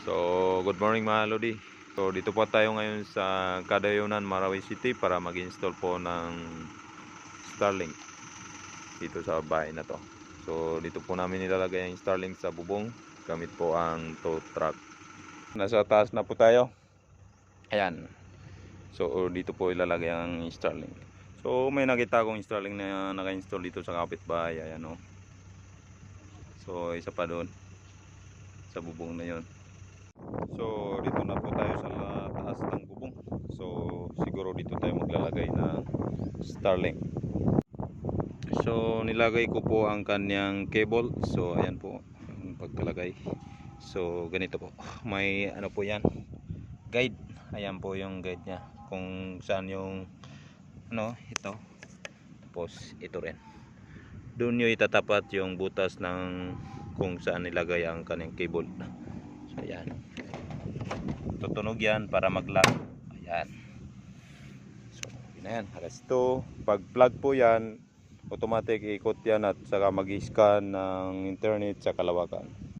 So, good morning mga Lodi. So, dito po tayo ngayon sa Kadayunan, Marawi City para mag-install po ng Starlink dito sa bahay na to. So, dito po namin nilalagay ang Starlink sa bubong gamit po ang tow truck. Nasa taas na po tayo. Ayan. So, dito po ilalagay ang Starlink. So, may nakita akong Starlink na naka-install dito sa kapitbahay. Ayan o. So, isa pa doon sa bubong na yon. So dito na po tayo sa taas ng bubong. So siguro dito tayo maglalagay ng Starlink. So nilagay ko po ang kanyang cable. So ayan po ang pagkalagay. So ganito po. May ano po yan, guide. Ayan po yung guide nya kung saan yung ito. Tapos ito rin. Doon nyo itatapat yung butas ng kung saan nilagay ang kanyang cable. So ayan, tutunog yan para mag-lock. Ayan. So yun na yan. Resto, pag plug po yan, automatic ikot yan at saka mag-scan ng internet sa kalawakan.